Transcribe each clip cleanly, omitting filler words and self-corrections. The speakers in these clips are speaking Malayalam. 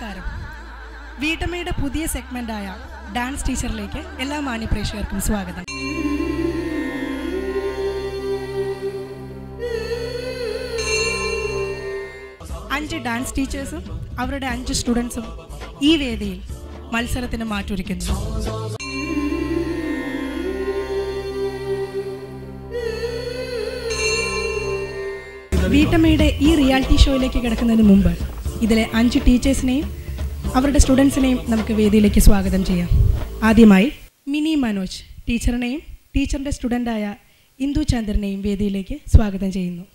നമസ്കാരം. വീട്ടമ്മയുടെ പുതിയ സെഗ്മെന്റായ ഡാൻസ് ടീച്ചറിലേക്ക് എല്ലാ മാന്യപ്രേക്ഷകർക്കും സ്വാഗതം. അഞ്ച് ഡാൻസ് ടീച്ചേഴ്സും അവരുടെ 5 സ്റ്റുഡൻസും ഈ വേദിയിൽ മത്സരത്തിന് മാറ്റൊരുക്കുന്നു. വീട്ടമ്മയുടെ ഈ റിയാലിറ്റി ഷോയിലേക്ക് കിടക്കുന്നതിന് മുമ്പ് ഇതിലെ 5 ടീച്ചേഴ്സിനെയും അവരുടെ സ്റ്റുഡൻസിനെയും നമുക്ക് വേദിയിലേക്ക് സ്വാഗതം ചെയ്യാം. ആദ്യമായി മിനി മനോജ് ടീച്ചറിനെയും ടീച്ചറിൻ്റെ സ്റ്റുഡൻ്റായ ഇന്ദു ചന്ദ്രനെയും വേദിയിലേക്ക് സ്വാഗതം ചെയ്യുന്നു.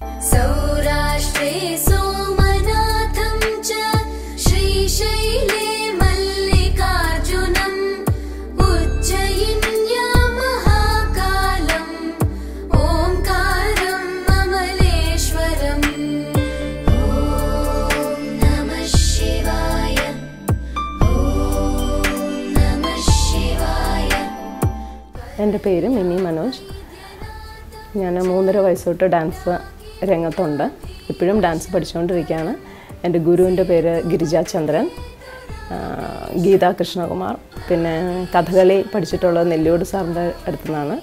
എൻ്റെ പേര് മിനി മനോജ്. ഞാൻ 3.5 വയസ്സ് തൊട്ട് ഡാൻസ് രംഗത്തുണ്ട്. ഇപ്പോഴും ഡാൻസ് പഠിച്ചുകൊണ്ടിരിക്കുകയാണ്. എൻ്റെ ഗുരുവിൻ്റെ പേര് ഗിരിജ ചന്ദ്രൻ, ഗീതാ കൃഷ്ണകുമാർ. പിന്നെ കഥകളി പഠിച്ചിട്ടുള്ളത് നെല്ലിയോട് സാറിൻ്റെ അടുത്തു നിന്നാണ്.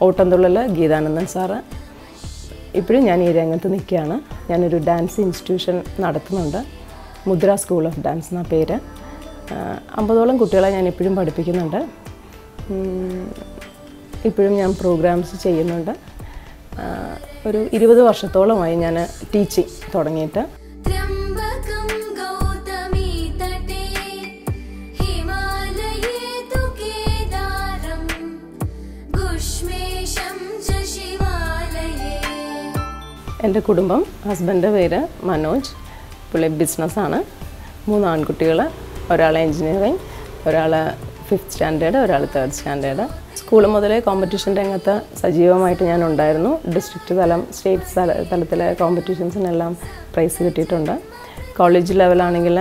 ഓട്ടംതുള്ളൽ ഗീതാനന്ദൻ സാറ്. ഇപ്പോഴും ഞാൻ ഈ രംഗത്ത് നിൽക്കുകയാണ്. ഞാനൊരു ഡാൻസ് ഇൻസ്റ്റിറ്റ്യൂഷൻ നടത്തുന്നുണ്ട്. മുദ്ര സ്കൂൾ ഓഫ് ഡാൻസ് എന്ന പേര്. 50ഓളം കുട്ടികളെ ഞാൻ ഇപ്പോഴും പഠിപ്പിക്കുന്നുണ്ട്. ഇപ്പോഴും ഞാൻ പ്രോഗ്രാംസ് ചെയ്യുന്നുണ്ട്. ഒരു 20 വർഷത്തോളമായി ഞാൻ ടീച്ചിങ് തുടങ്ങിയിട്ട്. എൻ്റെ കുടുംബം, ഹസ്ബൻഡിൻ്റെ പേര് മനോജ്, പുള്ളി ബിസിനസ്സാണ്. 3 ആൺകുട്ടികൾ, ഒരാൾ എൻജിനീയറിങ്, ഒരാൾ 5th സ്റ്റാൻഡേർഡ്, ഒരാൾ 3rd സ്റ്റാൻഡേർഡ്. സ്കൂൾ മുതലേ കോമ്പറ്റീഷൻ രംഗത്ത് സജീവമായിട്ട് ഞാൻ ഉണ്ടായിരുന്നു. ഡിസ്ട്രിക്റ്റ് തലം, സ്റ്റേറ്റ് തലത്തിലെ കോമ്പറ്റീഷൻസിനെല്ലാം പ്രൈസ് കിട്ടിയിട്ടുണ്ട്. കോളേജ് ലെവലാണെങ്കിൽ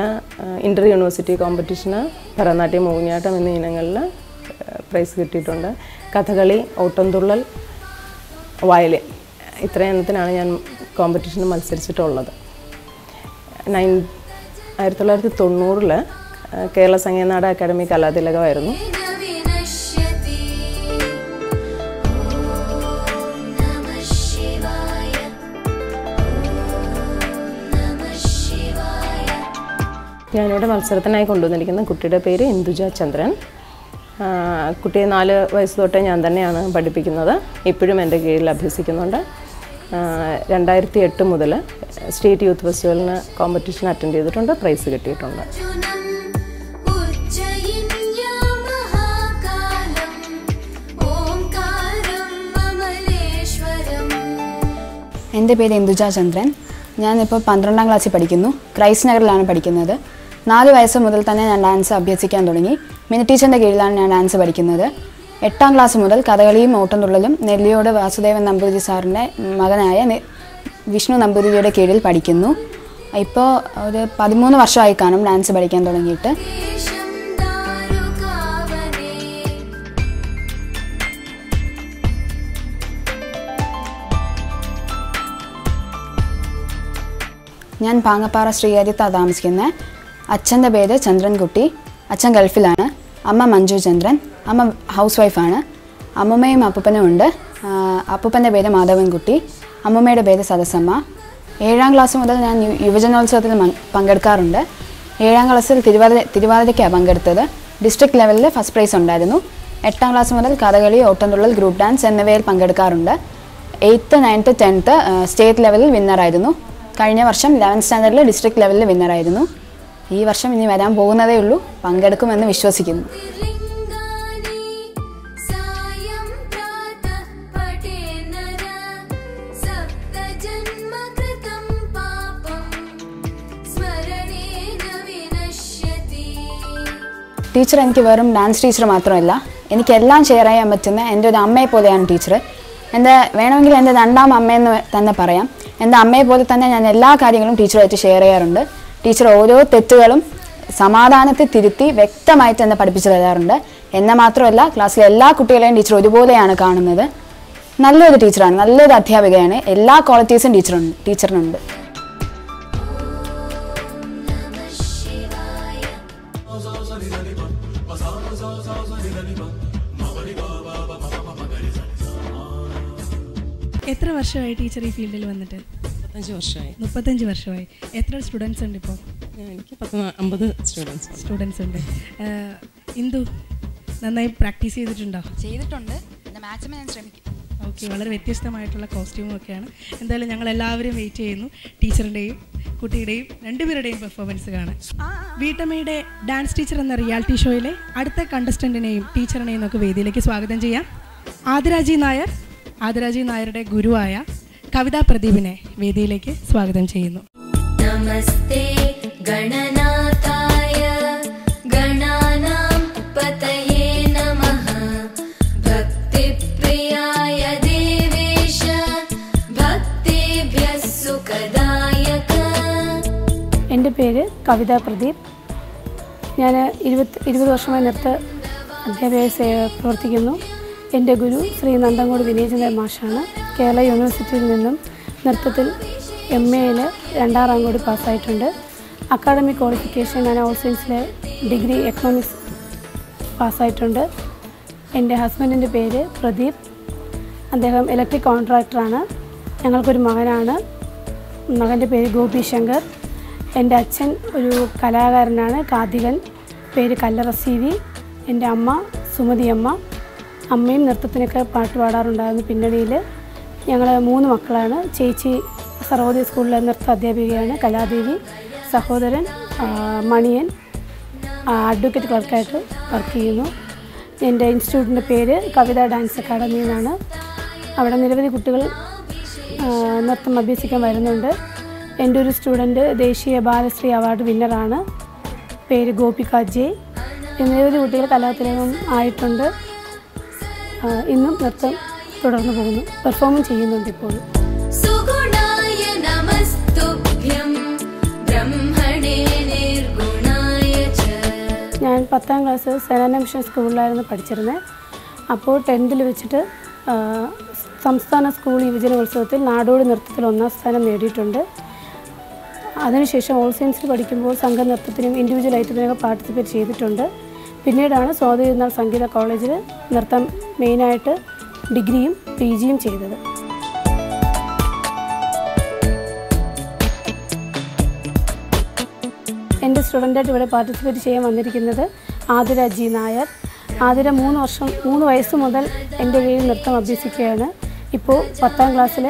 ഇൻ്റർ യൂണിവേഴ്സിറ്റി കോമ്പറ്റീഷന്, ഭരതനാട്യം, മോഹിനിയാട്ടം എന്നീ ഇനങ്ങളിൽ പ്രൈസ് കിട്ടിയിട്ടുണ്ട്. കഥകളി, ഓട്ടംതുള്ളൽ, വയലിൻ, ഇത്രയും ഇനത്തിനാണ് ഞാൻ കോമ്പറ്റീഷന് മത്സരിച്ചിട്ടുള്ളത്. 1990 കേരള സംഗീതനാട അക്കാദമി കലാതിലകമായിരുന്നു. ഞാനിവിടെ മത്സരത്തിനായി കൊണ്ടുവന്നിരിക്കുന്ന കുട്ടിയുടെ പേര് ഇന്ദുജ ചന്ദ്രൻ. കുട്ടിയെ 4 വയസ്സ് തൊട്ടേ ഞാൻ തന്നെയാണ് പഠിപ്പിക്കുന്നത്. ഇപ്പോഴും എൻ്റെ കീഴിൽ അഭ്യസിക്കുന്നുണ്ട്. 2008 മുതൽ സ്റ്റേറ്റ് യൂത്ത് ഫെസ്റ്റിവലിന് കോമ്പറ്റീഷൻ അറ്റൻഡ് ചെയ്തിട്ടുണ്ട്. പ്രൈസ് കിട്ടിയിട്ടുണ്ട്. എൻ്റെ പേര് ഇന്ദുജ ചന്ദ്രൻ. ഞാനിപ്പോൾ 12ാം ക്ലാസ്സിൽ പഠിക്കുന്നു. ക്രൈസ്റ്റ് നഗറിലാണ് പഠിക്കുന്നത്. 4 വയസ്സ് മുതൽ തന്നെ ഞാൻ ഡാൻസ് അഭ്യസിക്കാൻ തുടങ്ങി. മിനി ടീച്ചറിൻ്റെ കീഴിലാണ് ഞാൻ ഡാൻസ് പഠിക്കുന്നത്. 8ാം ക്ലാസ് മുതൽ കഥകളിയും ഓട്ടംതുള്ളലും നെല്ലിയോട് വാസുദേവൻ നമ്പൂതിരി സാറിൻ്റെ മകനായ വിഷ്ണു നമ്പൂതിരിയുടെ കീഴിൽ പഠിക്കുന്നു. ഇപ്പോൾ ഒരു 13 വർഷമായി കാണും ഡാൻസ് പഠിക്കാൻ തുടങ്ങിയിട്ട്. ഞാൻ പാങ്ങപ്പാറ ശ്രീഹരിത്താണ് താമസിക്കുന്നത്. അച്ഛൻ്റെ പേര് ചന്ദ്രൻകുട്ടി. അച്ഛൻ ഗൾഫിലാണ്. അമ്മ മഞ്ജു ചന്ദ്രൻ. അമ്മ ഹൗസ് വൈഫാണ്. അമ്മമ്മയും അപ്പൂപ്പനും ഉണ്ട്. അപ്പൂപ്പൻ്റെ പേര് മാധവൻകുട്ടി. അമ്മമ്മയുടെ പേര് സരസമ്മ. 7ാം ക്ലാസ് മുതൽ ഞാൻ യുവജനോത്സവത്തിൽ പങ്കെടുക്കാറുണ്ട്. 7ാം ക്ലാസ്സിൽ തിരുവാതിരയ്ക്കാണ് പങ്കെടുത്തത്. ഡിസ്ട്രിക്ട് ലെവലിൽ ഫസ്റ്റ് പ്രൈസ് ഉണ്ടായിരുന്നു. 8ാം ക്ലാസ് മുതൽ കഥകളി, ഓട്ടംതുള്ളൽ, ഗ്രൂപ്പ് ഡാൻസ് എന്നിവയിൽ പങ്കെടുക്കാറുണ്ട്. 8th, 9th, 10th സ്റ്റേറ്റ് ലെവലിൽ വിന്നറായിരുന്നു. കഴിഞ്ഞ വർഷം 11th സ്റ്റാൻഡേർഡിൽ ഡിസ്ട്രിക്ട് ലെവലിൽ വിന്നറായിരുന്നു. ഈ വർഷം ഇനി വരാൻ പോകുന്നതേ ഉള്ളൂ. പങ്കെടുക്കുമെന്ന് വിശ്വസിക്കുന്നു. ടീച്ചർ എനിക്ക് വെറും ഡാൻസ് ടീച്ചർ മാത്രമല്ല, എനിക്കെല്ലാം ഷെയർ ചെയ്യാൻ പറ്റുന്ന എൻ്റെ ഒരു അമ്മയെ പോലെയാണ് ടീച്ചർ. വേണമെങ്കിൽ എൻ്റെ 2ാം അമ്മയെന്ന് തന്നെ പറയാം. എൻ്റെ അമ്മയെ പോലെ തന്നെ ഞാൻ എല്ലാ കാര്യങ്ങളും ടീച്ചറുമായിട്ട് ഷെയർ ചെയ്യാറുണ്ട്. ടീച്ചർ ഓരോ തെറ്റുകളും സമാധാനത്തിൽ തിരുത്തി വ്യക്തമായിട്ട് എന്നെ പഠിപ്പിച്ചു തരാറുണ്ട്. എന്നെ മാത്രമല്ല, ക്ലാസ്സിലെ എല്ലാ കുട്ടികളെയും ടീച്ചർ ഒരുപോലെയാണ് കാണുന്നത്. നല്ലൊരു ടീച്ചറാണ്, നല്ലൊരു അധ്യാപികയാണ്. എല്ലാ ക്വാളിറ്റീസും ടീച്ചറിനുണ്ട്. എത്ര വർഷമായി ടീച്ചർ ഈ ഫീൽഡിൽ വന്നിട്ട്? 35 വർഷമായി. 35 വർഷമായി. എത്ര സ്റ്റുഡൻസ് ഉണ്ട് ഇപ്പോൾ? എനിക്ക് 50 സ്റ്റുഡൻസ് ഉണ്ട്. ഇന്ദു നന്നായി പ്രാക്ടീസ് ചെയ്തിട്ടുണ്ടോ? ചെയ്തിട്ടുണ്ട്, മാക്സിമം ഞാൻ ശ്രമിക്കും. ഓക്കെ, വളരെ വ്യത്യസ്തമായിട്ടുള്ള കോസ്റ്റ്യൂമും ഒക്കെയാണ്. എന്തായാലും ഞങ്ങൾ എല്ലാവരും വെയിറ്റ് ചെയ്യുന്നു ടീച്ചറിൻ്റെയും കുട്ടിയുടെയും രണ്ടുപേരുടെയും പെർഫോമൻസ് കാണാൻ. വീട്ടമ്മയുടെ ഡാൻസ് ടീച്ചർ എന്ന റിയാലിറ്റി ഷോയിലെ അടുത്ത കണ്ടസ്റ്റൻറ്റിനെയും ടീച്ചറിനെയും നമുക്ക് വേദിയിലേക്ക് സ്വാഗതം ചെയ്യാം. ആതിരാജി നായരുടെ ഗുരുവായ കവിതാ പ്രദീപിനെ വേദിയിലേക്ക് സ്വാഗതം ചെയ്യുന്നു. നമസ്തേ ഗണനാഥായ ഗണാനാം പതയേ നമഃ ഭക്തിപ്രിയായ ദേവേശ ഭക്തിഭ്യഃ സുഖദായക. എൻ്റെ പേര് കവിതാ പ്രദീപ്. ഞാൻ 20 വർഷമായി നൃത്ത അധ്യാപകയായി പ്രവർത്തിക്കുന്നു. എൻ്റെ ഗുരു ശ്രീ നന്തങ്കോട് വിനയചന്ദ്രൻ മാഷാണ്. കേരള യൂണിവേഴ്സിറ്റിയിൽ നിന്നും നൃത്തത്തിൽ MA-യിൽ 2ാം റാങ്ക് കൂടി പാസ്സായിട്ടുണ്ട്. അക്കാഡമിക് ക്വാളിഫിക്കേഷൻ ഞാൻ ഓൾ സയൻസിലെ ഡിഗ്രി എക്കണോമിക്സ് പാസ്സായിട്ടുണ്ട്. എൻ്റെ ഹസ്ബൻഡിൻ്റെ പേര് പ്രദീപ്. അദ്ദേഹം ഇലക്ട്രിക് കോൺട്രാക്ടറാണ്. ഞങ്ങൾക്കൊരു മകനാണ്. മകൻ്റെ പേര് ഗോപി ശങ്കർ. എൻ്റെ അച്ഛൻ ഒരു കലാകാരനാണ്, കാർത്തികൻ. പേര് കല്ലറ CV. എൻ്റെ അമ്മ സുമതി അമ്മ. അമ്മയും നൃത്തത്തിനൊക്കെ പാട്ട് പാടാറുണ്ടായിരുന്നു പിന്നണിയിൽ. ഞങ്ങൾ 3 മക്കളാണ്. ചേച്ചി സർവോദയ സ്കൂളിലെ നൃത്ത അധ്യാപികയാണ്, കലാദേവി. സഹോദരൻ മണിയൻ അഡ്വക്കേറ്റ് ക്ലർക്കായിട്ട് വർക്ക് ചെയ്യുന്നു. എൻ്റെ ഇൻസ്റ്റിറ്റ്യൂട്ടിൻ്റെ പേര് കവിത ഡാൻസ് അക്കാഡമി എന്നാണ്. അവിടെ നിരവധി കുട്ടികൾ നൃത്തം അഭ്യസിക്കാൻ വരുന്നുണ്ട്. എൻ്റെ ഒരു സ്റ്റുഡൻറ്റ് ദേശീയ ബാലശ്രീ അവാർഡ് വിന്നറാണ്. പേര് ഗോപിക ജെ. നിരവധി കുട്ടികൾ കലാതിലകം ആയിട്ടുണ്ട്. ഇന്നും നൃത്തം തുടർന്നു പോകുന്നു, പെർഫോമും ചെയ്യുന്നുണ്ട് ഇപ്പോൾ. സുഗുണായ നമസ്തുഭ്യം ബ്രഹ്മണേ നിർഗുണായ ച. ഞാൻ 10ാം ക്ലാസ് സെനാന മിഷൻ സ്കൂളിലായിരുന്നു പഠിച്ചിരുന്നത്. അപ്പോൾ 10th വെച്ചിട്ട് സംസ്ഥാന സ്കൂൾ യുവജനോത്സവത്തിൽ നാടോടി നൃത്തത്തിൽ 1ാം സ്ഥാനം നേടിയിട്ടുണ്ട്. അതിനുശേഷം ഓൾ സയൻസിൽ പഠിക്കുമ്പോൾ സംഘനൃത്തത്തിനും ഇൻഡിവിജ്വൽ ഐറ്റത്തിനൊക്കെ പാർട്ടിസിപ്പേറ്റ് ചെയ്തിട്ടുണ്ട്. പിന്നീടാണ് സ്വാതിരുന്നാൾ സംഗീത കോളേജിൽ നൃത്തം മെയിനായിട്ട് ഡിഗ്രിയും PGയും ചെയ്തത്. എൻ്റെ സ്റ്റുഡൻ്റായിട്ട് ഇവിടെ പാർട്ടിസിപ്പേറ്റ് ചെയ്യാൻ വന്നിരിക്കുന്നത് ആതിരാജി നായർ. ആതിര 3 വയസ്സ് മുതൽ എൻ്റെ കീഴിൽ നൃത്തം അഭ്യസിക്കുകയാണ്. ഇപ്പോൾ 10ാം ക്ലാസ്സിൽ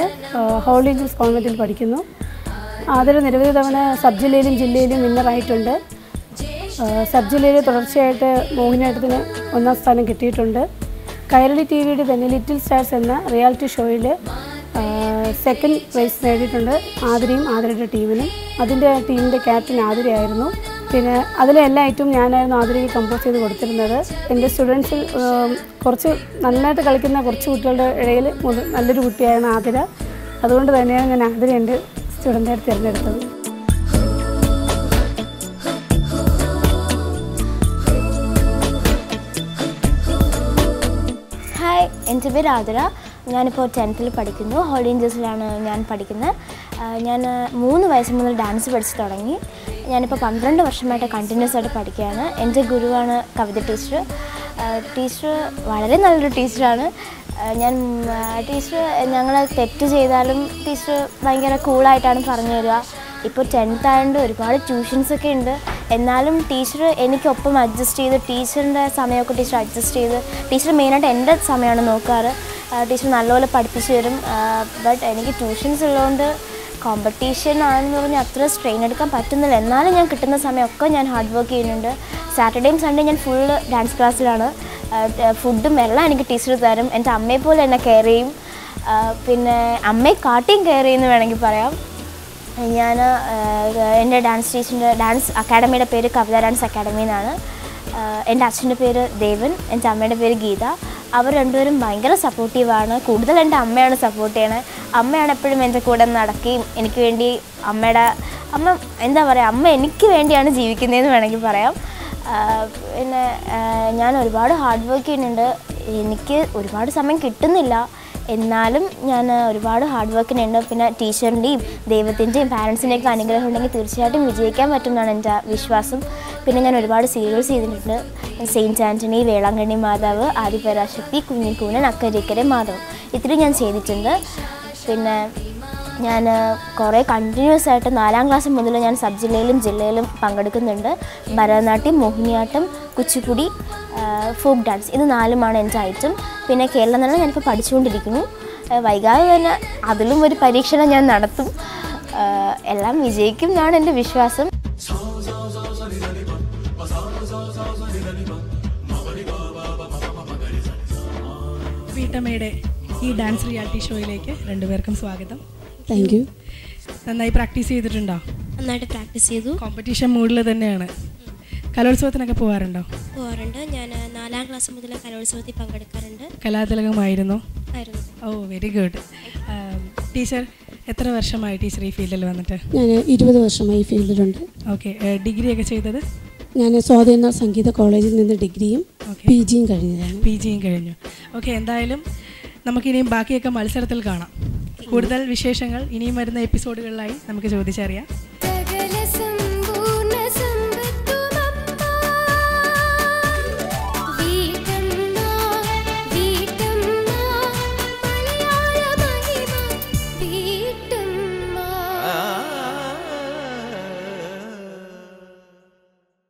ഹോളി ഏഞ്ചൽസ് കോൺവെൻറ്റിൽ പഠിക്കുന്നു. ആതിര നിരവധി തവണ സബ് ജില്ലയിലും ജില്ലയിലും വിന്നറായിട്ടുണ്ട്. സബ് ജില്ലയിൽ തുടർച്ചയായിട്ട് മോഹിനിയാട്ടത്തിന് 1ാം സ്ഥാനം കിട്ടിയിട്ടുണ്ട്. കൈരളി TVയുടെ തന്നെ ലിറ്റിൽ സ്റ്റാർസ് എന്ന റിയാലിറ്റി ഷോയിൽ 2nd പ്രൈസ് നേടിയിട്ടുണ്ട് ആതിരയും ആതിരയുടെ ടീമിനും. അതിൻ്റെ ടീമിൻ്റെ ക്യാപ്റ്റൻ ആതിരയായിരുന്നു. പിന്നെ അതിലെ എല്ലാ ഐറ്റവും ഞാനായിരുന്നു ആതിരയ്ക്ക് കമ്പോസ് ചെയ്ത് കൊടുത്തിരുന്നത്. എൻ്റെ സ്റ്റുഡൻസിൽ കുറച്ച് നന്നായിട്ട് കളിക്കുന്ന കുറച്ച് കുട്ടികളുടെ ഇടയിൽ നല്ലൊരു കുട്ടിയാണ് ആതിര. അതുകൊണ്ട് തന്നെയാണ് ഞാൻ ആതിര എൻ്റെ സ്റ്റുഡൻ്റായിട്ട് തിരഞ്ഞെടുത്തത്. ഹായ്, എൻ്റെ പേര് ആതിര. ഞാനിപ്പോൾ 10th പഠിക്കുന്നു. ഹോളി ഏഞ്ചൽസിലാണ് ഞാൻ പഠിക്കുന്നത്. ഞാൻ 3 വയസ്സ് മുതൽ ഡാൻസ് പഠിച്ച് തുടങ്ങി. ഞാനിപ്പോൾ 12 വർഷമായിട്ട് കണ്ടിന്യൂസ് ആയിട്ട് പഠിക്കുകയാണ്. എൻ്റെ ഗുരുവാണ് കവിത ടീച്ചർ. ടീച്ചർ വളരെ നല്ലൊരു ടീച്ചറാണ്. ഞങ്ങൾ തെറ്റ് ചെയ്താലും ടീച്ചർ ഭയങ്കര കൂളായിട്ടാണ് പറഞ്ഞു തരിക. ഇപ്പോൾ 10th ആയതുകൊണ്ട് ഒരുപാട് ട്യൂഷൻസൊക്കെ ഉണ്ട്. എന്നാലും ടീച്ചർ എനിക്കൊപ്പം അഡ്ജസ്റ്റ് ചെയ്ത് ടീച്ചറിൻ്റെ സമയമൊക്കെ ടീച്ചർ അഡ്ജസ്റ്റ് ചെയ്ത് ടീച്ചർ മെയിനായിട്ട് എൻ്റെ സമയമാണ് നോക്കാറ്. ടീച്ചർ നല്ലപോലെ പഠിപ്പിച്ചു തരും. ബട്ട് എനിക്ക് ട്യൂഷൻസ് ഉള്ളതുകൊണ്ട് കോമ്പറ്റീഷൻ ആണെന്ന് പറഞ്ഞാൽ അത്ര സ്ട്രെയിൻ എടുക്കാൻ പറ്റുന്നില്ല. എന്നാലും ഞാൻ കിട്ടുന്ന സമയമൊക്കെ ഞാൻ ഹാർഡ് വർക്ക് ചെയ്യുന്നുണ്ട്. സാറ്റർഡേയും സൺഡേ ഞാൻ ഫുള്ള് ഡാൻസ് ക്ലാസ്സിലാണ്. ഫുഡും എല്ലാം എനിക്ക് ടീച്ചർ തരും. എൻ്റെ അമ്മയെപ്പോലെ എന്നെ കെയർ ചെയ്യും. പിന്നെ അമ്മയെ കാട്ടിയും കെയർ ചെയ്യുമെന്ന് വേണമെങ്കിൽ പറയാം. ഞാൻ എൻ്റെ ഡാൻസ് അക്കാഡമിയുടെ പേര് കവിത ഡാൻസ് അക്കാഡമി എന്നാണ്. എൻ്റെ അച്ഛൻ്റെ പേര് ദേവൻ, എൻ്റെ അമ്മയുടെ പേര് ഗീത. അവർ രണ്ടുപേരും ഭയങ്കര സപ്പോർട്ടീവാണ്. കൂടുതൽ എൻ്റെ അമ്മയാണ് സപ്പോർട്ട് ചെയ്യണത്. അമ്മയാണ് എപ്പോഴും എൻ്റെ കൂടെ നടക്കുകയും എനിക്ക് വേണ്ടി അമ്മ എനിക്ക് വേണ്ടിയാണ് ജീവിക്കുന്നതെന്ന് വേണമെങ്കിൽ പറയാം. പിന്നെ ഞാൻ ഒരുപാട് ഹാർഡ് വർക്ക് ചെയ്യുന്നുണ്ട്. എനിക്ക് ഒരുപാട് സമയം കിട്ടുന്നില്ല. എന്നാലും ഞാൻ ഒരുപാട് ഹാർഡ് വർക്കിനുണ്ട്. പിന്നെ ടീച്ചറിൻ്റെയും ദൈവത്തിൻ്റെയും പാരൻസിൻ്റെയൊക്കെ അനുഗ്രഹം ഉണ്ടെങ്കിൽ തീർച്ചയായിട്ടും വിജയിക്കാൻ പറ്റുമെന്നാണ് എൻ്റെ വിശ്വാസം. പിന്നെ ഞാൻ ഒരുപാട് സീരിയൽസ് ചെയ്തിട്ടുണ്ട്. സെയിൻറ്റ് ആൻ്റണി, വേളാങ്കണ്ണി മാതാവ്, ആദിപരാശക്തി, കുഞ്ഞിക്കൂനൻ, അക്കരയ്ക്കരെ മാധവം, ഇത്രയും ഞാൻ ചെയ്തിട്ടുണ്ട്. പിന്നെ ഞാൻ കുറേ കണ്ടിന്യൂസ് ആയിട്ട് 4ാം ക്ലാസ് മുതൽ ഞാൻ സബ് ജില്ലയിലും ജില്ലയിലും പങ്കെടുക്കുന്നുണ്ട്. ഭരതനാട്യം, മോഹിനിയാട്ടം, കുച്ചിപ്പുടി, ഫോക്ക് ഡാൻസ്, ഇത് 4ഉമാണ് എൻ്റെ ഐറ്റം. പിന്നെ കേരള നടനം ഞാനിപ്പോൾ പഠിച്ചുകൊണ്ടിരിക്കുന്നു. വൈകാതെ തന്നെ അതിലും ഒരു പരീക്ഷണം ഞാൻ നടത്തും. എല്ലാം വിജയിക്കും എന്നാണ് എൻ്റെ വിശ്വാസം. വീട്ടമ്മയുടെ ഈ ഡാൻസ് റിയാലിറ്റി ഷോയിലേക്ക് രണ്ടുപേർക്കും സ്വാഗതം. Thank you. നന്നായി പ്രാക്ടീസ് ചെയ്തിട്ടുണ്ടോ? നന്നായിട്ട് പ്രാക്ടീസ് ചെയ്തു. കോമ്പറ്റീഷൻ മൂഡിൽ തന്നെയാണ്. കലോത്സവത്തിനൊക്കെ പോകാറുണ്ടോ? പോകാറുണ്ട്. ഞാൻ 4ാം ക്ലാസ് മുതൽ കലോത്സവത്തിൽ പങ്കെടുക്കാറുണ്ട്. കലാതിലകമായിരുന്നോ? ആയിരുന്നു. ഓ, വെരി ഗുഡ്. ടീച്ചർ എത്ര വർഷമായി ടീച്ചർ ഈ ഫീൽഡിൽ വന്നിട്ട്? ഞാൻ 20 വർഷമായി ഈ ഫീൽഡിലുണ്ട്. ഓക്കെ. ഡിഗ്രി ഒക്കെ ചെയ്തത്? ഞാൻ സ്വാതിനാൾ സംഗീത കോളേജിൽ നിന്ന് ഡിഗ്രിയും PG യും കഴിഞ്ഞതാണ്. PG യും കഴിഞ്ഞു. ഓക്കെ. എന്തായാലും നമുക്കിനിയും ബാക്കിയൊക്കെ മത്സരത്തിൽ കാണാം. കൂടുതൽ വിശേഷങ്ങൾ ഇനിയും വരുന്ന എപ്പിസോഡുകളിലായി നമുക്ക് ചോദിച്ചറിയാം.